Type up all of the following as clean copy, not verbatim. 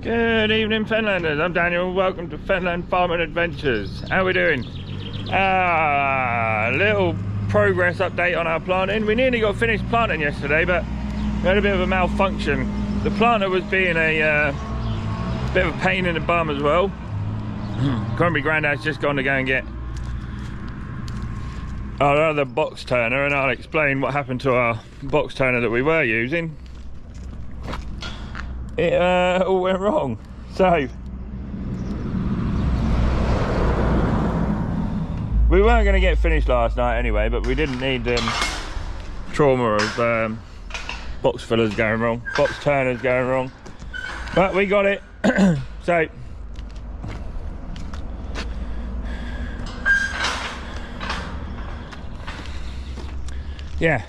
Good evening, Fenlanders. I'm Daniel. Welcome to Fenland Farming Adventures. How are we doing? Little progress update on our planting. We nearly got finished planting yesterday, but we had a bit of a malfunction. The planter was being a bit of a pain in the bum as well. Grumpy Grandad's just gone to go and get our other box turner, and I'll explain what happened to our box turner that we were using. It all went wrong. So we weren't going to get finished last night anyway, but we didn't need trauma of box fillers going wrong, box turners going wrong, but we got it. So yeah,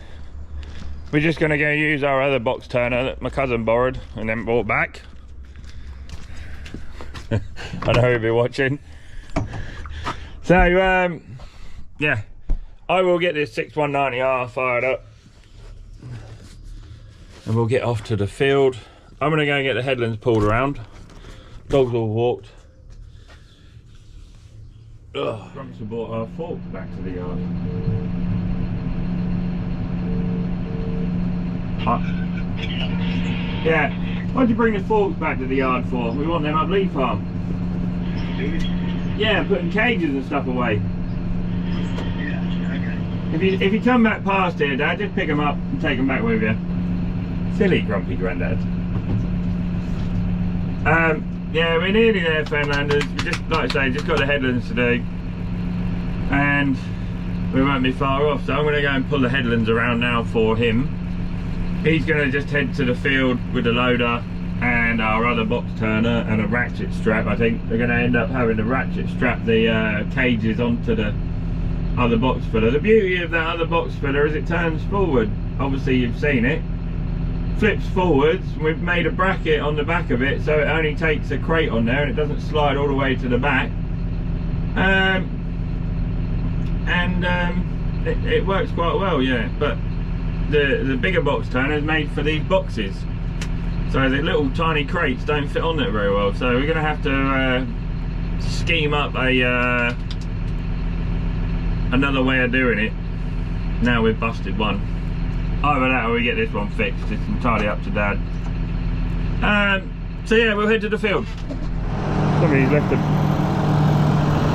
we're just going to go use our other box turner that my cousin borrowed and then brought back. I know he'll be watching. So yeah, I will get this 6190R fired up and we'll get off to the field. I'm going to go and get the headlands pulled around. Dogs all walked. Grumps have brought our forks back to the yard. Yeah, what'd you bring the forks back to the yard for? We want them up Lee Farm. Yeah, putting cages and stuff away. Yeah, okay. If you come back past here, Dad, just pick them up and take them back with you. Silly Grumpy Grandad. Yeah, we're nearly there, Fenlanders. We just, like I say, just got the headlands to do, and we won't be far off. So I'm going to go and pull the headlands around now for him. He's going to just head to the field with the loader and our other box turner and a ratchet strap. I think they're going to end up having to ratchet strap the cages onto the other box filler. The beauty of that other box filler is it turns forward. Obviously you've seen it. Flips forwards. We've made a bracket on the back of it, so it only takes a crate on there and it doesn't slide all the way to the back. It works quite well, yeah. But the bigger box turner is made for these boxes, so the little tiny crates don't fit on it very well. So we're going to have to scheme up a another way of doing it. Now we've busted one. Either that or we get this one fixed. It's entirely up to Dad. So yeah, we'll head to the field. Somebody's left a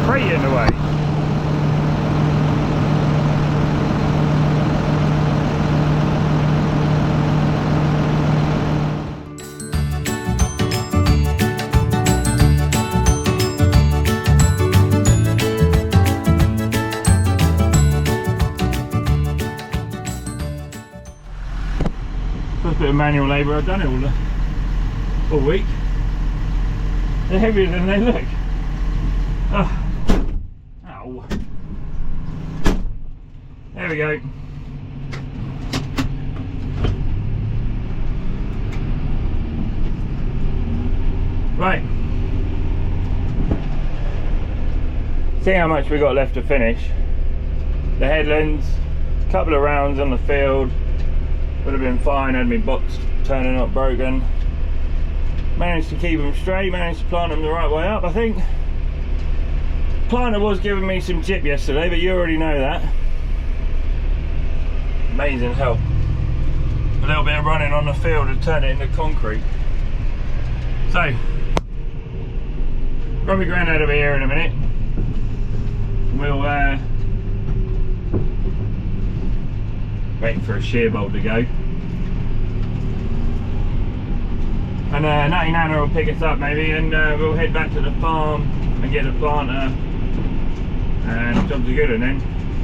crate in the way. First bit of manual labour. I've done it all week. They're heavier than they look. Oh. Ow. There we go. Right. See how much we got left to finish. The headlands, a couple of rounds on the field. Would have been fine had my box turning up broken. Managed to keep them straight, managed to plant them the right way up, I think. Planter was giving me some chip yesterday, but you already know that. Amazing help. A little bit of running on the field and turn it into concrete. So, Grumpy Grandad will be here in a minute. We'll waiting for a shear bolt to go, and Natty Nana will pick us up maybe, and we'll head back to the farm and get the planter, and jobs are good. And then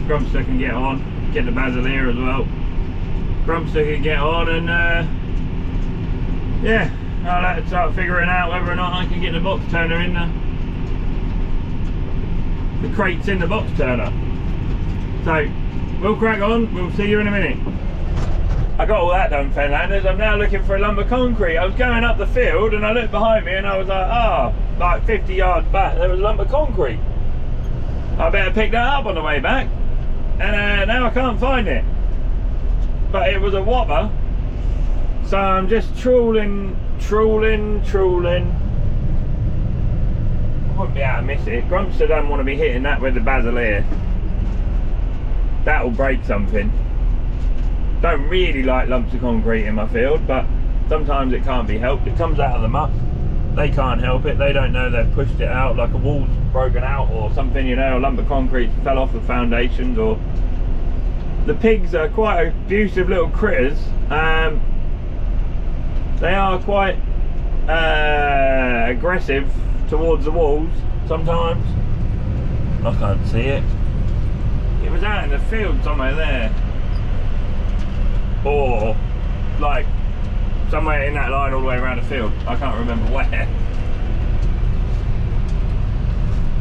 Grumpster can get on, get the basil here as well. Grumpster can get on, and yeah, I'll have to start figuring out whether or not I can get the box turner in the crates in the box turner. So we'll crack on, we'll see you in a minute. I got all that done, Fenlanders. I'm now looking for a lumber concrete. I was going up the field and I looked behind me and I was like, like 50 yards back there was lumber concrete. I better pick that up on the way back. And now I can't find it. But it was a whopper. So I'm just trawling trawling. I wouldn't be able to miss it. Grumpster don't want to be hitting that with the basilier. That'll break something. Don't really like lumps of concrete in my field, but sometimes it can't be helped. It comes out of the muck. They can't help it. They don't know they've pushed it out, like a wall's broken out or something, you know, a lump of concrete fell off the foundations. Or the pigs are quite abusive little critters. They are quite aggressive towards the walls sometimes. I can't see it. It was out in the field somewhere there, or like somewhere in that line all the way around the field. I can't remember where.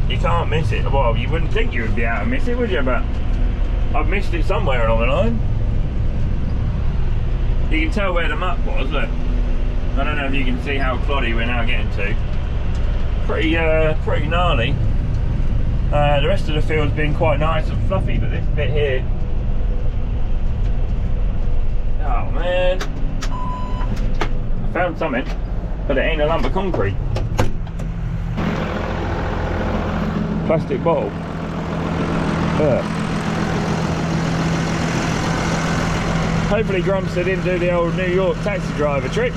You can't miss it. Well, you wouldn't think you would be able to miss it, would you? But I've missed it somewhere along the line. You can tell where the muck was, look. I don't know if you can see how cloddy we're now getting to. Pretty gnarly. The rest of the field's been quite nice and fluffy, but this bit here, oh man, I found something, but it ain't a lump of concrete. Plastic bottle. Hopefully Grumpster didn't do the old New York taxi driver trick.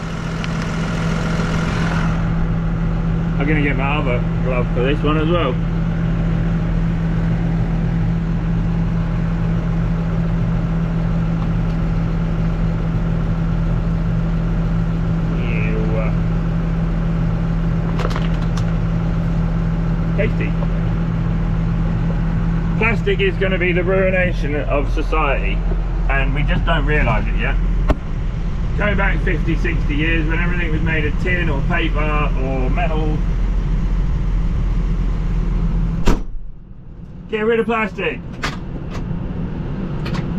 I'm going to get my other glove for this one as well. Tasty. Plastic is going to be the ruination of society, and we just don't realise it yet. Go back 50, 60 years when everything was made of tin or paper or metal. Get rid of plastic.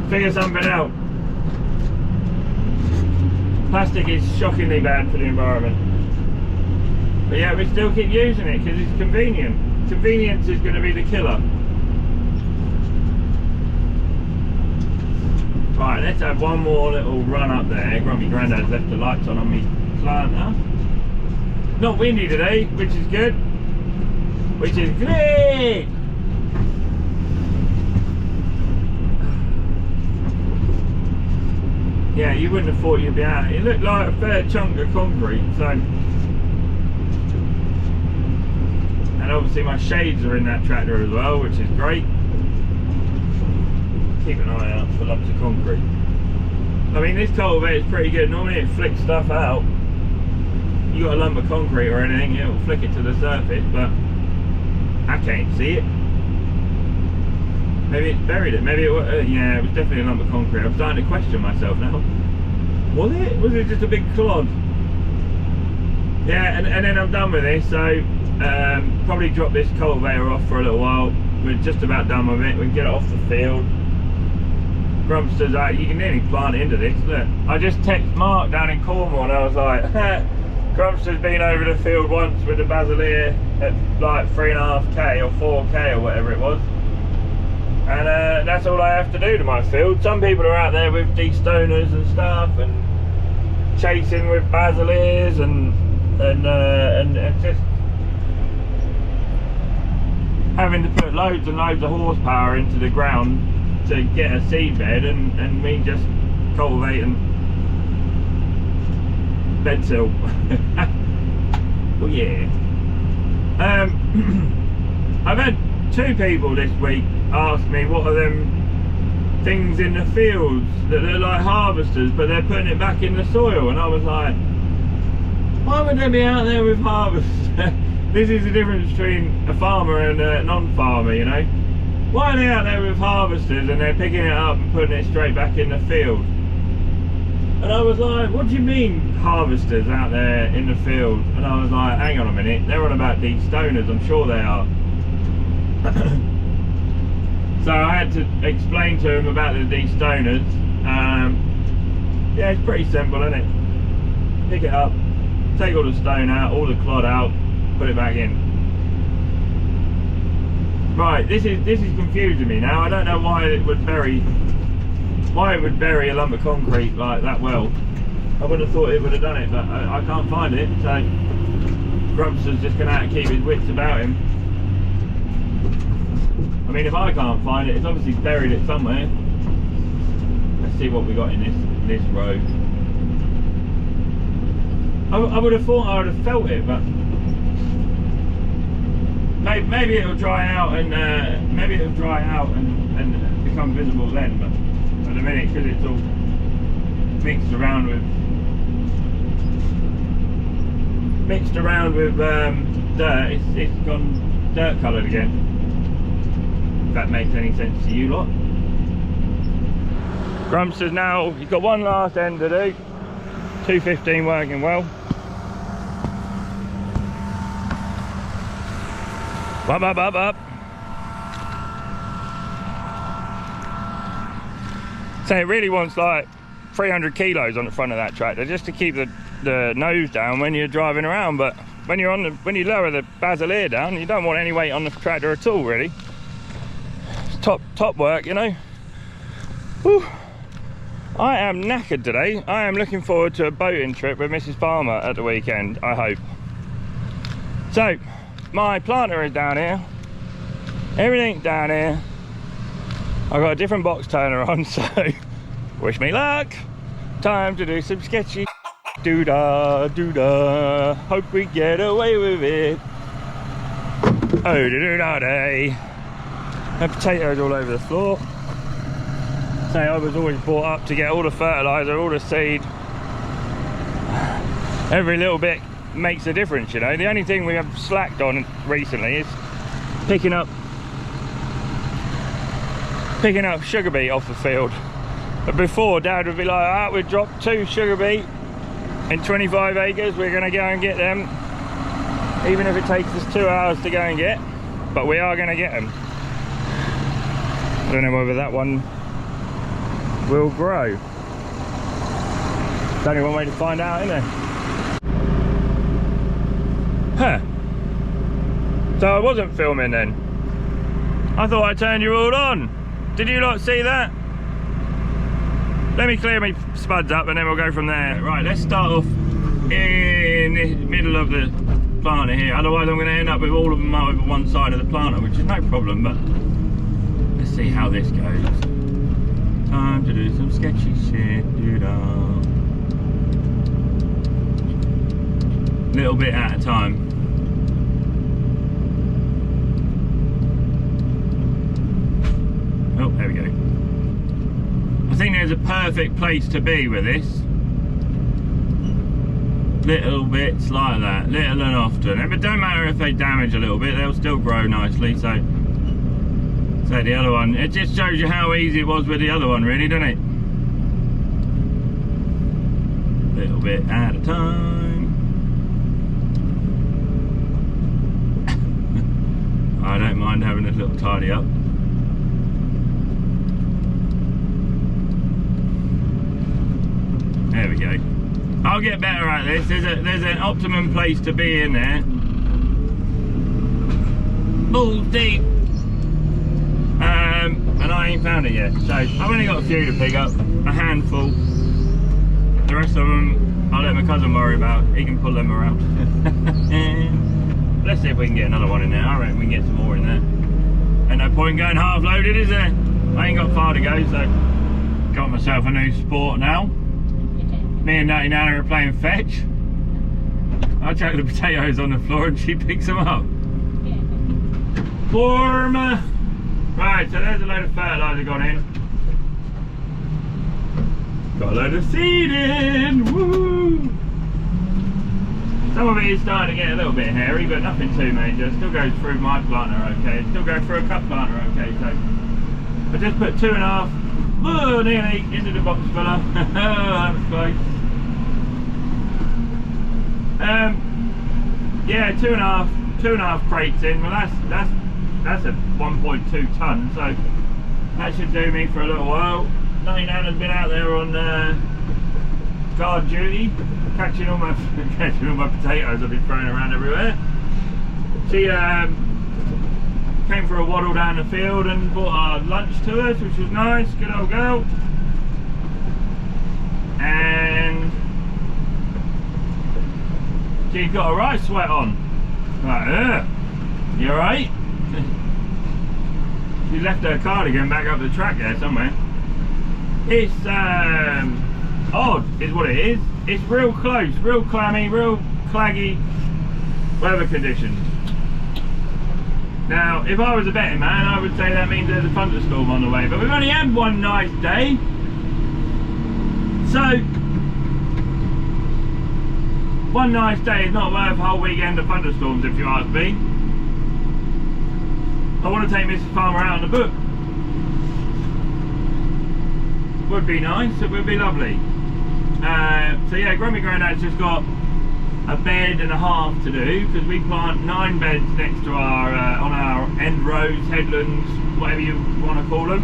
Figure something out. Plastic is shockingly bad for the environment. But yeah, we still keep using it because it's convenient. Convenience is going to be the killer. Right, let's have one more little run up there. Grumpy Grandad's left the lights on me planter. Not windy today, which is good. Which is great! Yeah, you wouldn't have thought you'd be out. It looked like a fair chunk of concrete, so. And obviously my shades are in that tractor as well, which is great. Keep an eye out for lumps of concrete. I mean, this cultivator is pretty good. Normally it flicks stuff out. You got a lump of concrete or anything, it'll flick it to the surface, but I can't see it. Maybe it's buried it. Maybe it was, yeah, it was definitely a lump of concrete. I'm starting to question myself now. Was it? Was it just a big clod? Yeah, and then I'm done with this, so probably drop this cultivator off for a little while. We're just about done with it. We can get it off the field. Grumpster's out. You can nearly plant into this. Look, I just texted Mark down in Cornwall and I was like, Grumpster's been over the field once with the basilier at like 3.5k or 4k or whatever it was. And that's all I have to do to my field. Some people are out there with destoners and stuff and chasing with basiliers and just having to put loads and loads of horsepower into the ground to get a seed bed, and me just cultivating bed sill. Oh yeah. I've had 2 people this week ask me what are them things in the fields that they're like harvesters, but they're putting it back in the soil, and I was like, why would they be out there with harvesters? This is the difference between a farmer and a non-farmer, you know. Why are they out there with harvesters and they're picking it up and putting it straight back in the field? And I was like, what do you mean harvesters out there in the field? And I was like, hang on a minute, they're on about destoners, I'm sure they are. So I had to explain to him about the destoners. Yeah, it's pretty simple, isn't it? Pick it up, take all the stone out, all the clod out, put it back in. Right, this is confusing me now. I don't know why it would bury a lump of concrete like that well. I would have thought it would have done it, but I can't find it, so Grumps is just going to have to keep his wits about him. I mean, if I can't find it, it's obviously buried it somewhere. Let's see what we got in this row. I would have thought I would have felt it, but maybe it'll dry out and become visible then. But at the minute, because it's all mixed around with dirt, it's gone dirt coloured again. If that makes any sense to you lot. Grumps is now, he's got one last end to do. 215 working well. Up. So it really wants like 300 kilos on the front of that tractor just to keep the nose down when you're driving around. But when you lower the basilier down, you don't want any weight on the tractor at all, really. It's top work, you know. Whew. I am knackered today. I am looking forward to a boating trip with Mrs. Palmer at the weekend, I hope. So, my planter is down here. Everything's down here. I've got a different box turner on, so wish me luck. Time to do some sketchy doo-dah. Hope we get away with it. Oh, doo-dah day. And potatoes all over the floor. So I was always brought up to get all the fertiliser, all the seed. Every little bit makes a difference, you know. The only thing we have slacked on recently is picking up sugar beet off the field. But before, Dad would be like, ah, we've dropped 2 sugar beet in 25 acres, we're going to go and get them, even if it takes us 2 hours to go and get, but we are going to get them. I don't know whether that one will grow. There's only one way to find out, isn't there? Huh. So I wasn't filming then. I thought I turned you all on. Did you not see that? Let me clear my spuds up and then we'll go from there. Right, let's start off in the middle of the planter here. Otherwise I'm going to end up with all of them over one side of the planter, which is no problem, but let's see how this goes. Time to do some sketchy shit. Little bit at a time. Oh, there we go. I think there's a perfect place to be with this. Little bits like that, little and often. But it don't matter if they damage a little bit, they'll still grow nicely. So the other one, it just shows you how easy it was with the other one, really, doesn't it? Little bit at a time. I don't mind having a little tidy up. There we go. I'll get better at this. There's an optimum place to be in there. Balls deep. And I ain't found it yet. So I've only got a few to pick up, a handful. The rest of them I'll let my cousin worry about. He can pull them around. Let's see if we can get another one in there. I reckon we can get some more in there. Ain't no point going half loaded, is there? I ain't got far to go, so got myself a new sport now. Me and Natty Nana are playing fetch. I chuck the potatoes on the floor and she picks them up. Warm. Right, so there's a load of fertiliser gone in. Got a load of seed in. Woo! Some of it is starting to get a little bit hairy, but nothing too major. It still goes through my planter okay. It still goes through a cut planter okay. So I just put 2.5 nearly into the box filler. That was close. Yeah, 2.5 crates in. Well, that's a 1.2 ton, so that should do me for a little while. Natty Nana's been out there on guard duty, catching all my potatoes I've been throwing around everywhere. She came for a waddle down the field and brought our lunch to us, which was nice. Good old girl. And She's got a right sweat on. Like, you alright? She left her cardigan back up the track there somewhere. It's odd is what it is. It's real close, real clammy, real claggy weather conditions. Now, if I was a betting man, I would say that means there's a thunderstorm on the way, but we've only had one nice day. So, one nice day is not worth a whole weekend of thunderstorms, if you ask me. I want to take Mrs. Farmer out on the book. Would be nice, it would be lovely. So yeah, Grumpy Grandad's just got a bed and a half to do, because we plant 9 beds next to our on our end rows, headlands, whatever you want to call them.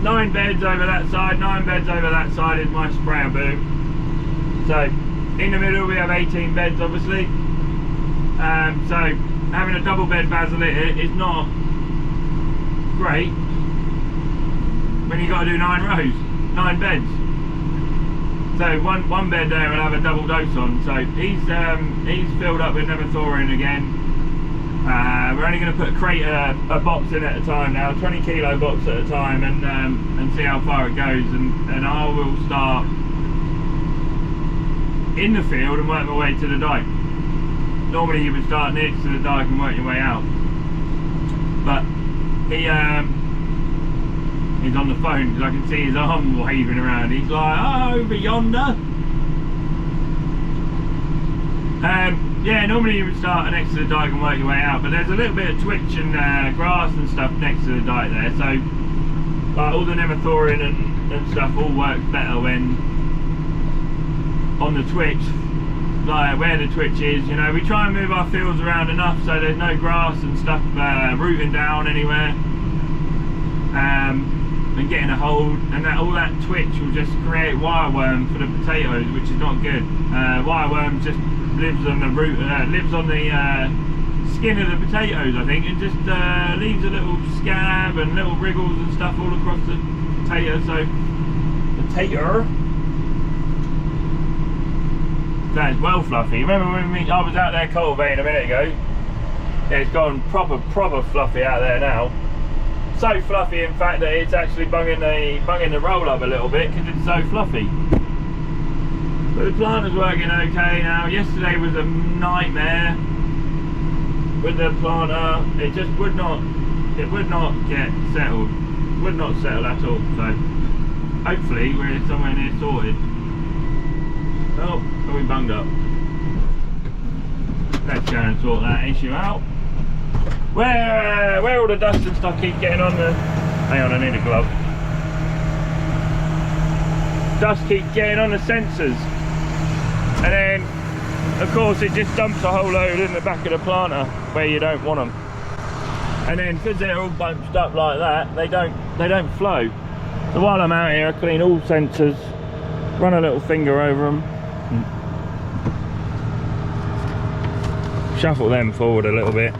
9 beds over that side, 9 beds over that side is my sprayer boom. So in the middle we have 18 beds obviously. So having a double bed basilica is not great when you've got to do 9 rows, 9 beds. So one bed there will have a double dose on. So he's filled up with nemathorin again. We're only going to put a box in at a time now, 20 kilo box at a time, and see how far it goes. And I will start in the field and work my way to the dike. Normally you would start next to the dike and work your way out, but he's on the phone because I can see his arm waving around. He's like, oh, over yonder. Yeah, normally you would start next to the dike and work your way out, but there's a little bit of twitch and grass and stuff next to the dike there, so like all the nemathorin and stuff all works better when on the twitch, like where the twitch is. You know, we try and move our fields around enough so there's no grass and stuff rooting down anywhere. And getting a hold, and all that twitch will just create wireworm for the potatoes, which is not good. Wireworm just lives on the root, lives on the skin of the potatoes, I think, and just leaves a little scab and little wriggles and stuff all across the potato. So that's well fluffy. Remember when I was out there cultivating a minute ago? Yeah, it's gone proper fluffy out there now. So fluffy, in fact, that it's actually bunging the roll up a little bit because it's so fluffy. But the planter's working okay now. Yesterday was a nightmare with the planter. It just would not get settled. Would not settle at all. So hopefully we're somewhere near sorted. Oh, are we bunged up? Let's go and sort that issue out. Where all the dust and stuff keep getting on the... Hang on, I need a glove. Dust keep getting on the sensors. And then, of course, it just dumps a whole load in the back of the planter where you don't want them. And then, because they're all bunched up like that, they don't flow. So while I'm out here, I clean all sensors, run a little finger over them, shuffle them forward a little bit.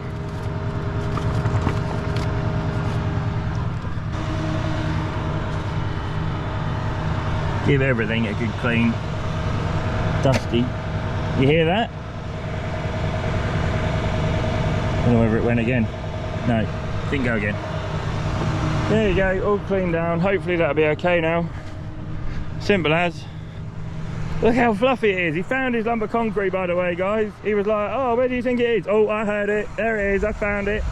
Give everything a good clean. Dusty. You hear that? I don't know whether it went again. No, didn't go again. There you go, all cleaned down. Hopefully that'll be okay now. Simple as. Look how fluffy it is. He found his lump of concrete, by the way, guys. He was like, oh, where do you think it is? Oh, I heard it. There it is, I found it.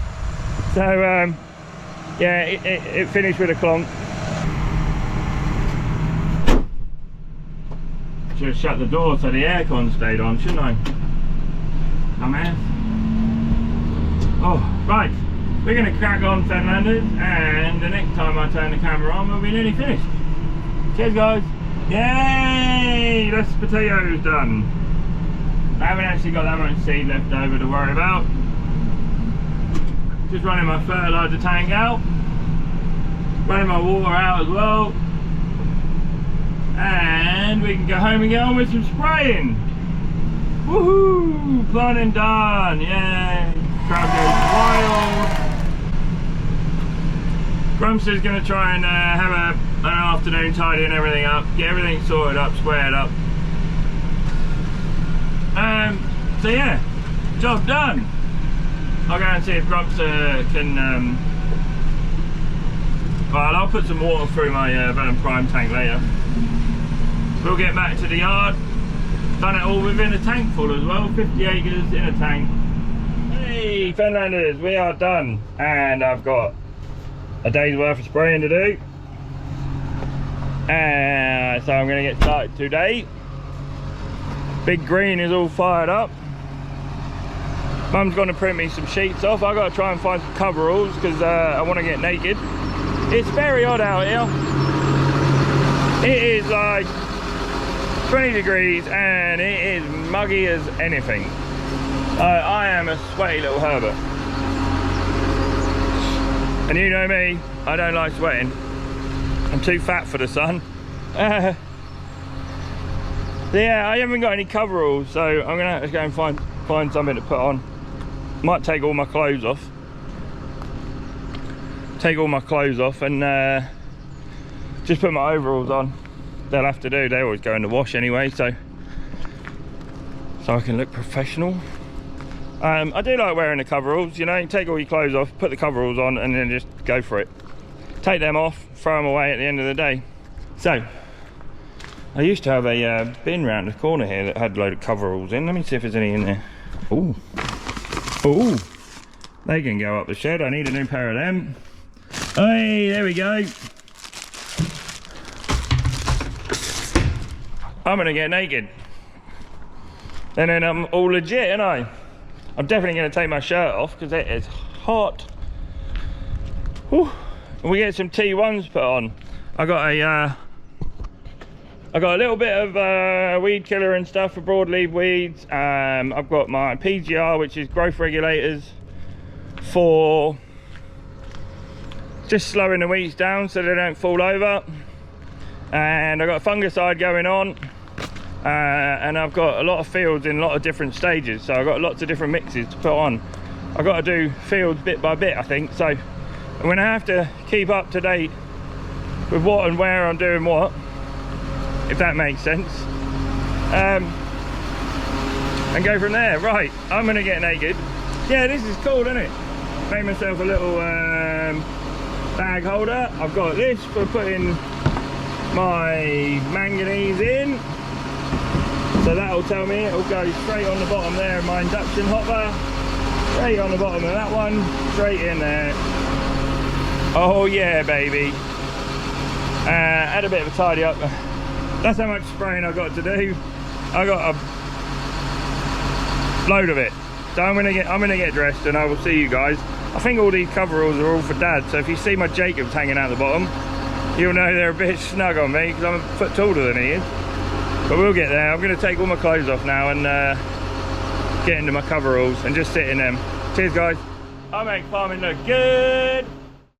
So, yeah, it finished with a clonk. Should have shut the door so the aircon stayed on, shouldn't I? Dumbass. Oh, right. We're going to crack on, Fenlanders, and the next time I turn the camera on, we'll be nearly finished. Cheers, guys. Yay! That's potatoes done. I haven't actually got that much seed left over to worry about. Just running my fertiliser tank out. Running my water out as well. And we can go home and get on with some spraying. Woohoo! Planting done. Yay! Crowd goes wild. Grumpster's going to try and have an afternoon tidying everything up, get everything sorted up, squared up. So yeah, job done. I'll go and see if Grumps can. Well, I'll put some water through my Fenland Prime tank later. We'll get back to the yard. Done it all within a tank full as well, 50 acres in a tank. Hey Fenlanders, we are done, and I've got a day's worth of spraying to do. So I'm going to get started today. Big Green is all fired up. Mum's going to print me some sheets off. I've got to try and find some coveralls because I want to get naked. It's very hot out here. It is like 20 degrees and it is muggy as anything. I am a sweaty little Herbert. And you know me, I don't like sweating. I'm too fat for the sun. Yeah, I haven't got any coveralls, so I'm gonna have to go and find something to put on. Might take all my clothes off. And just put my overalls on. They'll have to do. They always go in the wash anyway, so I can look professional. I do like wearing the coveralls. You know, you take all your clothes off, put the coveralls on, and then just go for it. Take them off, throw them away at the end of the day. So I used to have a bin round the corner here that had a load of coveralls in. Let me see if there's any in there. Ooh. Ooh. They can go up the shed. I need a new pair of them. Hey, there we go. I'm gonna get naked. And then I'm all legit, ain't I? I'm definitely gonna take my shirt off because it is hot. Whew. And we get some T1s put on. I got a little bit of weed killer and stuff for broadleaf weeds. I've got my PGR, which is growth regulators for just slowing the weeds down so they don't fall over. And I've got a fungicide going on. And I've got a lot of fields in a lot of different stages, so I've got lots of different mixes to put on. I've got to do fields bit by bit, I think, so I'm going to have to keep up to date with what and where I'm doing what, if that makes sense, and go from there. Right, I'm going to get naked. Yeah, this is cool, isn't it? Made myself a little bag holder. I've got this for putting my manganese in, so that'll tell me it'll go straight on the bottom there of my induction hopper, straight on the bottom of that one, straight in there. Oh yeah, baby. Had a bit of a tidy up. That's how much spraying I've got to do. I got a load of it, so I'm gonna get dressed and I will see you guys. I think all these coveralls are all for Dad, so if you see my Jacobs hanging out the bottom, you'll know they're a bit snug on me because I'm a foot taller than he is. But we'll get there. I'm going to take all my clothes off now and get into my coveralls and just sit in them. Cheers, guys. I make farming look good.